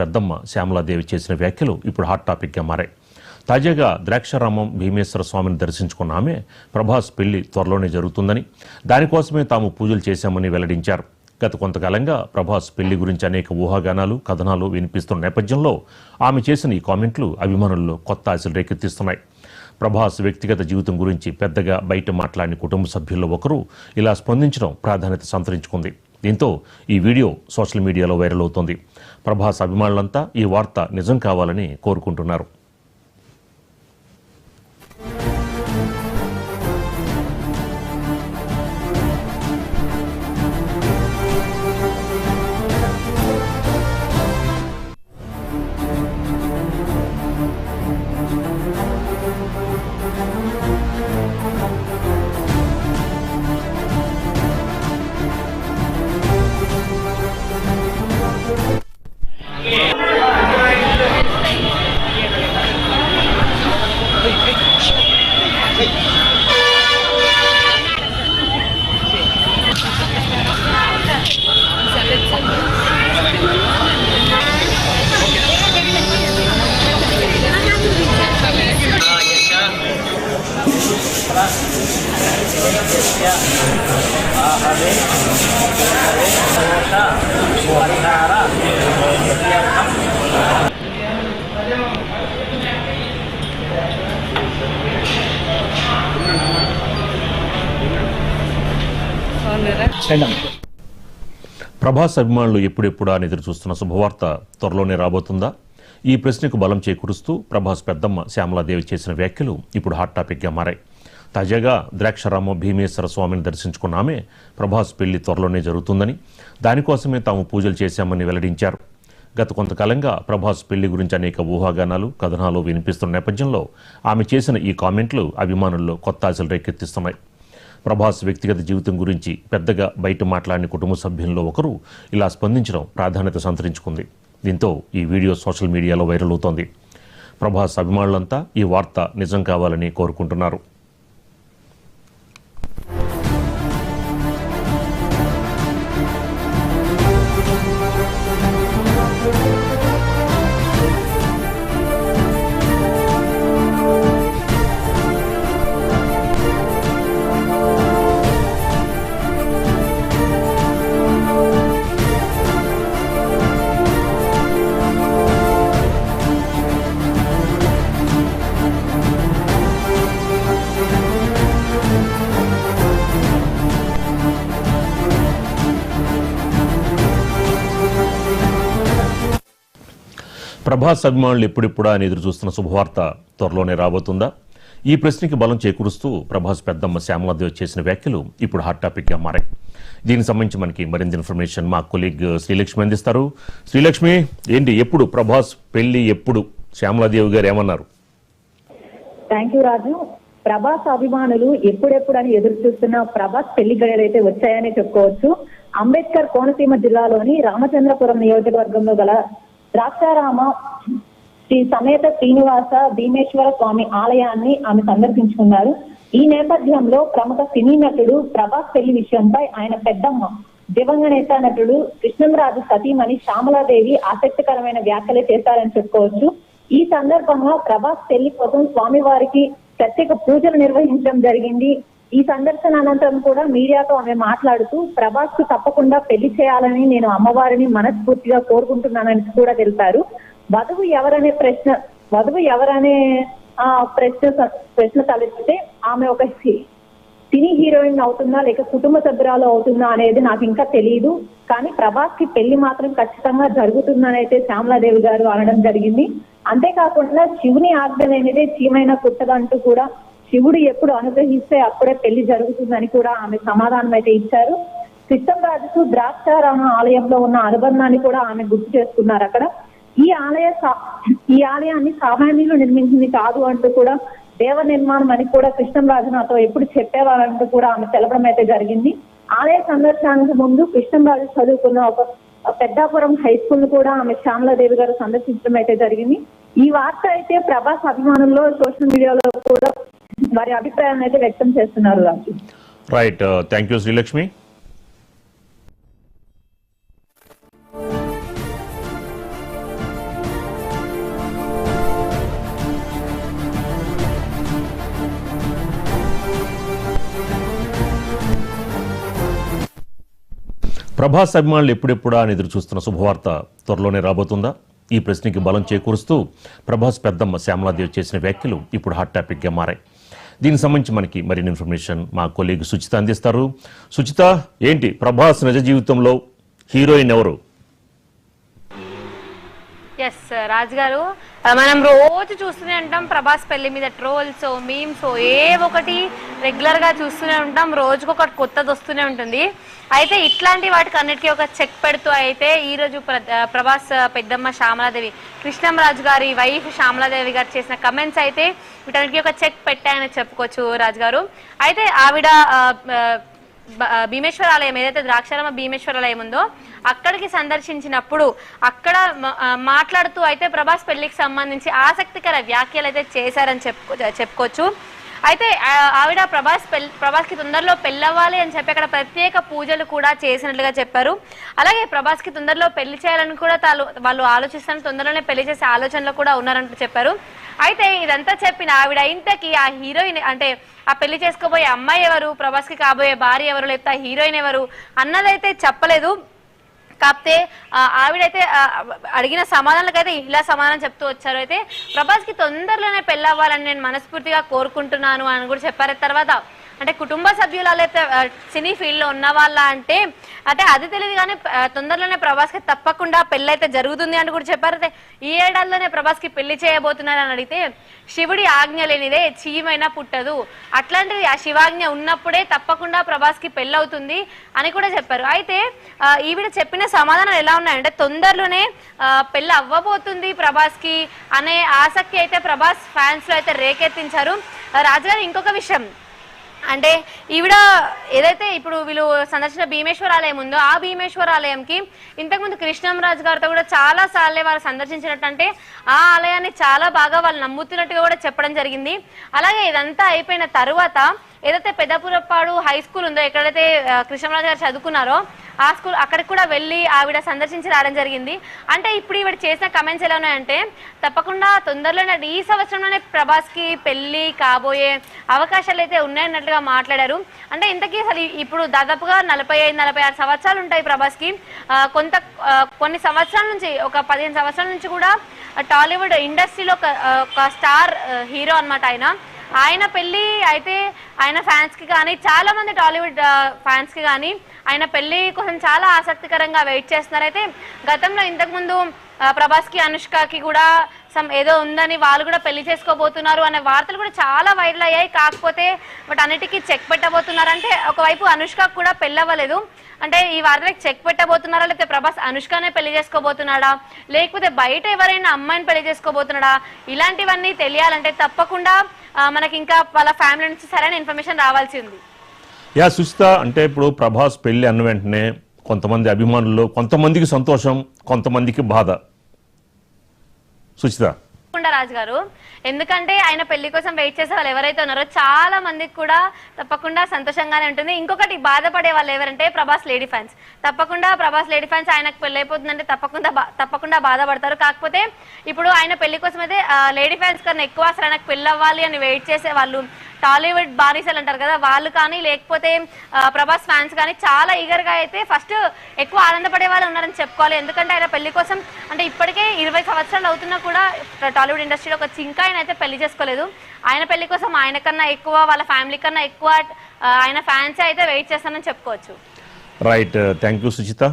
పెద్దమ్మ శ్యామలాదేవి చేసిన వ్యాఖ్యలు ఇప్పుడు హాట్ టాపిక్గా మారాయి. తాజాగా ద్రాక్షారామం భీమేశ్వర స్వామిని దర్శించుకున్న ఆమె ప్రభాస్ పెళ్లి త్వరలోనే జరుగుతుందని, దానికోసమే తాము పూజలు చేశామని వెల్లడించారు. గత కొంతకాలంగా ప్రభాస్ పెళ్లి గురించి అనేక ఊహాగానాలు, కథనాలు వినిపిస్తున్న నేపథ్యంలో ఆమె చేసిన ఈ కామెంట్లు అభిమానుల్లో కొత్త ఆశలు రేకెత్తిస్తున్నాయి. ప్రభాస్ వ్యక్తిగత జీవితం గురించి పెద్దగా బయట మాట్లాడిన కుటుంబ సభ్యుల్లో ఒకరు ఇలా స్పందించడం ప్రాధాన్యత సంతరించుకుంది. దీంతో ఈ వీడియో సోషల్ మీడియాలో వైరల్ అవుతోంది. ప్రభాస్ అభిమానులంతా ఈ వార్త నిజం కావాలని కోరుకుంటున్నారు. ప్రభాస్ అభిమానులు ఎప్పుడెప్పుడా అని ఎదురు చూస్తున్న శుభవార్త త్వరలోనే రాబోతుందా? ఈ ప్రశ్నకు బలం చేకూరుస్తూ ప్రభాస్ పెద్దమ్మ శ్యామలాదేవి చేసిన వ్యాఖ్యలు ఇప్పుడు హాట్ టాపిక్గా మారాయి. తాజాగా ద్రాక్షారామం భీమేశ్వర స్వామిని దర్శించుకున్న ఆమె ప్రభాస్ పెళ్లి త్వరలోనే జరుగుతుందని, దానికోసమే తాము పూజలు చేశామని వెల్లడించారు. గత కొంతకాలంగా ప్రభాస్ పెళ్లి గురించి అనేక ఊహాగానాలు, కథనాలు వినిపిస్తున్న నేపథ్యంలో ఆమె చేసిన ఈ కామెంట్లు అభిమానుల్లో కొత్త ఆశలు రేకెత్తిస్తున్నాయి. ప్రభాస్ వ్యక్తిగత జీవితం గురించి పెద్దగా బయట మాట్లాడిన కుటుంబ సభ్యుల్లో ఒకరు ఇలా స్పందించడం ప్రాధాన్యత సంతరించుకుంది. దీంతో ఈ వీడియో సోషల్ మీడియాలో వైరల్ అవుతోంది. ప్రభాస్ అభిమానులంతా ఈ వార్త నిజం కావాలని కోరుకుంటున్నారు. ప్రభాస్ అభిమానులు ఎప్పుడెప్పుడా అని ఎదురు చూస్తున్న శుభవార్త త్వరలోనే రాబోతుందా? ఈ ప్రశ్నకి బలం చేకూరుస్తూ ప్రభాస్ పెద్దమ్మ శ్యామలాదేవి చేసిన వ్యాఖ్యలు ఇప్పుడు హాట్ టాపిక్గా మారాయి. దీనికి సంబంధించి మనకి మరింత ఇన్ఫర్మేషన్ మా కొలీగ్ శ్రీలక్ష్మి అందిస్తారు. శ్రీలక్ష్మి, ఏంటి ఎప్పుడు ప్రభాస్ పెళ్లి, ఎప్పుడు శ్యామలాదేవి గారు ఏమన్నారు? థ్యాంక్ యూ రాజు. ప్రభాస్ అభిమానులు ఎప్పుడెప్పుడని ఎదురు చూస్తున్న ప్రభాస్ పెళ్లి గడియలు అయితే వచ్చాయని చెప్పుకోవచ్చు. అంబేద్కర్ కోనసీమ జిల్లాలోని రామచంద్రపురం నియోజకవర్గంలో గల ద్రాక్షారామ శ్రీ సమేత శ్రీనివాస భీమేశ్వర స్వామి ఆలయాన్ని ఆమె సందర్శించుకున్నారు. ఈ నేపథ్యంలో ప్రముఖ సినీ నటుడు ప్రభాస్ పెళ్లి విషయంపై ఆయన పెద్దమ్మ దివంగత నటుడు కృష్ణంరాజు సతీమణి శ్యామలాదేవి ఆసక్తికరమైన వ్యాఖ్యలు చేశారని చెప్పుకోవచ్చు. ఈ సందర్భంగా ప్రభాస్ పెళ్లి కోసం స్వామివారికి ప్రత్యేక పూజలు నిర్వహించడం జరిగింది. ఈ సందర్శన అనంతరం కూడా మీడియాతో ఆమె మాట్లాడుతూ ప్రభాస్ కు తప్పకుండా పెళ్లి చేయాలని నేను అమ్మవారిని మనస్ఫూర్తిగా కోరుకుంటున్నానని కూడా తెలిపారు. వధువు ఎవరనే ప్రశ్న తలెత్తితే ఆమె ఒక సినీ హీరోయిన్ అవుతుందా లేక కుటుంబ సభ్యురాలు అవుతుందా అనేది నాకు ఇంకా తెలియదు, కానీ ప్రభాస్ కి పెళ్లి మాత్రం ఖచ్చితంగా జరుగుతుందని అయితే శ్యామలాదేవి గారు అనడం జరిగింది. అంతేకాకుండా శివుని ఆజ్ఞ అనేది చీమైన కుట్టదంటూ కూడా శివుడు ఎప్పుడు అనుగ్రహిస్తే అప్పుడే పెళ్లి జరుగుతుందని కూడా ఆమె సమాధానం అయితే ఇచ్చారు. కృష్ణంరాజుకు ద్రాక్షారామ ఆలయంలో ఉన్న అనుబంధాన్ని కూడా ఆమె గుర్తు చేసుకున్నారు. అక్కడ ఈ ఆలయాన్ని సామాన్యులు నిర్మించింది కాదు అంటూ కూడా దేవ నిర్మాణం అని కూడా కృష్ణంరాజు నాతో ఎప్పుడు చెప్పేవారంటూ కూడా ఆమె తెలపడం అయితే జరిగింది. ఆలయ సందర్శనానికి ముందు కృష్ణంరాజు చదువుకున్న ఒక పెద్దాపురం హై స్కూల్ కూడా ఆమె శ్యామలాదేవి గారు సందర్శించడం అయితే జరిగింది. ఈ వార్త అయితే ప్రభాస్ అభిమానుల్లో సోషల్ మీడియాలో కూడా వారి అభిప్రాయాన్ని అయితే వ్యక్తం చేస్తున్నారు. Right, thank you Srilakshmi. Prabhas అభిమానులు ఎప్పుడెప్పుడా అని ఎదురు చూస్తున్న శుభవార్త త్వరలోనే రాబోతుందా? ఈ ప్రశ్నకి బలం చేకూరుస్తూ ప్రభాస్ పెద్దమ్మ శ్యామలాదేవి చేసిన వ్యాఖ్యలు ఇప్పుడు హాట్ టాపిక్గా మారాయి. దీనికి సంబంధించి మనకి మరిన్ని ఇన్ఫర్మేషన్ మా కొలీగ్ సుచిత అందిస్తారు. సుచిత, ఏంటి ప్రభాస్ నిజ జీవితంలో హీరోయిన్ ఎవరు? ఎస్ రాజ్ గారు, మనం రోజు చూస్తూనే ఉంటాం ప్రభాస్ పెళ్లి మీద ట్రోల్స్, మీమ్స్ ఏ ఒకటి రెగ్యులర్ గా చూస్తూనే ఉంటాం. రోజుకు ఒకటి కొత్తది వస్తూనే ఉంటుంది. అయితే ఇట్లాంటి వాటికి అన్నిటికీ ఒక చెక్ పెడుతూ అయితే ఈ రోజు ప్రభాస్ పెద్దమ్మ శ్యామలాదేవి, కృష్ణంరాజు గారి వైఫ్ శ్యామలాదేవి గారు చేసిన కమెంట్స్ అయితే వీటన్నిటికీ ఒక చెక్ పెట్టాయని చెప్పుకోవచ్చు రాజ్ గారు. అయితే ఆవిడ భీమేశ్వరాలయం, ఏదైతే ద్రాక్షారామ భీమేశ్వరాలయం ఉందో అక్కడికి సందర్శించినప్పుడు అక్కడ మాట్లాడుతూ అయితే ప్రభాస్ పెళ్లికి సంబంధించి ఆసక్తికర వ్యాఖ్యలు అయితే చేశారని చెప్పుకోవచ్చు. అయితే ఆవిడ ప్రభాస్కి తొందరలో పెళ్ళవ్వాలి అని చెప్పి అక్కడ ప్రత్యేక పూజలు కూడా చేసినట్లుగా చెప్పారు. అలాగే ప్రభాస్కి తొందరలో పెళ్లి చేయాలని కూడా వాళ్ళు ఆలోచిస్తాను, తొందరలోనే పెళ్లి చేసే ఆలోచనలో కూడా ఉన్నారంటూ చెప్పారు. అయితే ఇదంతా చెప్పిన ఆవిడ ఇంతకీ ఆ హీరోయిన్ అంటే ఆ పెళ్లి చేసుకోబోయే అమ్మాయి ఎవరు, ప్రభాస్కి కాబోయే భార్య ఎవరు, లేకపోతే ఆ హీరోయిన్ ఎవరు అన్నదైతే చెప్పలేదు. కాకపోతే ఆవిడైతే అడిగిన సమాధానాలకైతే ఇలా సమాధానం చెప్తూ వచ్చారు. అయితే ప్రభాస్కి తొందరలోనే పెళ్ళవ్వాలని నేను మనస్ఫూర్తిగా కోరుకుంటున్నాను అని కూడా చెప్పారు. తర్వాత అంటే కుటుంబ సభ్యులు అయితే సినీ ఫీల్డ్లో ఉన్న వాళ్ళ అంటే అది తెలియదు, కానీ తొందరలోనే ప్రభాస్కి తప్పకుండా పెళ్ళి అయితే జరుగుతుంది అని కూడా చెప్పారు. అయితే ఈ ఏడాదిలోనే ప్రభాస్కి పెళ్లి చేయబోతున్నారు అని అడిగితే శివుడి ఆజ్ఞ లేనిదే చీమైనా పుట్టదు, అట్లాంటిది ఆ శివాజ్ఞ ఉన్నప్పుడే తప్పకుండా ప్రభాస్కి పెళ్ళి అవుతుంది అని కూడా చెప్పారు. అయితే ఈవిడ చెప్పిన సమాధానాలు ఎలా ఉన్నాయంటే తొందరలోనే పెళ్ళి అవ్వబోతుంది ప్రభాస్కి అనే ఆసక్తి అయితే ప్రభాస్ ఫ్యాన్స్ లో అయితే రేకెత్తించారు. రాజుగారు, ఇంకొక విషయం అంటే ఈవిడ ఏదైతే ఇప్పుడు వీళ్ళు సందర్శన భీమేశ్వరాలయం ఉందో ఆ భీమేశ్వరాలయంకి ఇంతకుముందు కృష్ణంరాజు గారితో కూడా చాలా సార్లే వారు సందర్శించినట్టు, అంటే ఆ ఆలయాన్ని చాలా బాగా వాళ్ళు నమ్ముతున్నట్టుగా కూడా చెప్పడం జరిగింది. అలాగే ఇదంతా అయిపోయిన తరువాత ఏదైతే పెద్దపురప్పాడు హై స్కూల్ ఉందో ఎక్కడైతే కృష్ణంరాజు గారు చదువుకున్నారో ఆ స్కూల్ అక్కడికి కూడా వెళ్ళి ఆవిడ సందర్శించి రావడం జరిగింది. అంటే ఇప్పుడు ఈవిడ చేసిన కమెంట్స్ ఎలా ఉన్నాయంటే తప్పకుండా తొందరలోనే ఈ సంవత్సరంలోనే ప్రభాస్కి పెళ్లి కాబోయే అవకాశాలు అయితే ఉన్నాయన్నట్లుగా మాట్లాడారు. అంటే ఇంతకీ అసలు ఇప్పుడు దాదాపుగా 45-46 సంవత్సరాలు ఉంటాయి ప్రభాస్కి. కొన్ని సంవత్సరాల నుంచి ఒక 15 సంవత్సరాల నుంచి కూడా టాలీవుడ్ ఇండస్ట్రీలో ఒక స్టార్ హీరో అనమాట ఆయన పెళ్లి అయితే ఆయన ఫ్యాన్స్ కి కానీ చాలా మంది టాలీవుడ్ ఫ్యాన్స్ కి కానీ ఆయన పెళ్లి కోసం చాలా ఆసక్తికరంగా వెయిట్ చేస్తున్నారు. అయితే గతంలో ఇంతకుముందు ప్రభాస్ కి అనుష్కకి కూడా ఏదో ఉందని వాళ్ళు కూడా పెళ్లి చేసుకోబోతున్నారు అనే వార్తలు కూడా చాలా వైరల్ అయ్యాయి. కాకపోతే బట్ అన్నిటికీ చెక్ పెట్టబోతున్నారు. అంటే ఒకవైపు అనుష్కకు కూడా పెళ్లి అవ్వలేదు, అంటే ఈ వార్తలకు చెక్ పెట్టబోతున్నారా, లేకపోతే ప్రభాస్ అనుష్కనే పెళ్లి చేసుకోబోతున్నాడా, లేకపోతే బయట ఎవరైనా అమ్మాయిని పెళ్లి చేసుకోబోతున్నాడా, ఇలాంటివన్నీ తెలియాలంటే తప్పకుండా మనకి ఇంకా వాళ్ళ ఫ్యామిలీ నుంచి సరైన ఇన్ఫర్మేషన్ రావాల్సి ఉంది. సుచిత, అంటే ఇప్పుడు ప్రభాస్ పెళ్లి అన్న వెంటనే కొంతమంది అభిమానులు, కొంతమందికి సంతోషం, కొంతమందికి బాధ. సుచిత రాజు గారు, ఎందుకంటే ఆయన పెళ్లి కోసం వెయిట్ చేసే వాళ్ళు ఎవరైతే ఉన్నారో చాలా మందికి కూడా తప్పకుండా సంతోషంగానే ఉంటుంది. ఇంకొకటి బాధపడే వాళ్ళు ఎవరంటే ప్రభాస్ లేడీ ఫ్యాన్స్. తప్పకుండా ప్రభాస్ లేడీ ఫ్యాన్స్ ఆయనకు పెళ్లి అయిపోతుందంటే తప్పకుండా బాధపడతారు. కాకపోతే ఇప్పుడు ఆయన పెళ్లి కోసం అయితే లేడీ ఫ్యాన్స్ కన్నా ఎక్కువ అసలు ఆయనకు పెళ్లి అవ్వాలి అని వెయిట్ చేసే వాళ్ళు టాలీవుడ్ బానిసలు అంటారు కదా వాళ్ళు కానీ, లేకపోతే ప్రభాస్ ఫ్యాన్స్ కానీ చాలా ఈగర్ గా అయితే ఫస్ట్ ఎక్కువ ఆనందపడే వాళ్ళు ఉన్నారని చెప్పుకోవాలి. ఎందుకంటే ఆయన పెళ్లి కోసం అంటే ఇప్పటికే 20 సంవత్సరాలు అవుతున్నా కూడా టాలీవుడ్ ఇండస్ట్రీలో ఒక చింకా ఆయన అయితే పెళ్లి చేసుకోలేదు. ఆయన పెళ్లి కోసం ఆయన కన్నా ఎక్కువ వాళ్ళ ఫ్యామిలీ కన్నా ఎక్కువ ఆయన ఫ్యాన్స్ అయితే వెయిట్ చేస్తానని చెప్పుకోవచ్చు. Right, thank you Suchitha.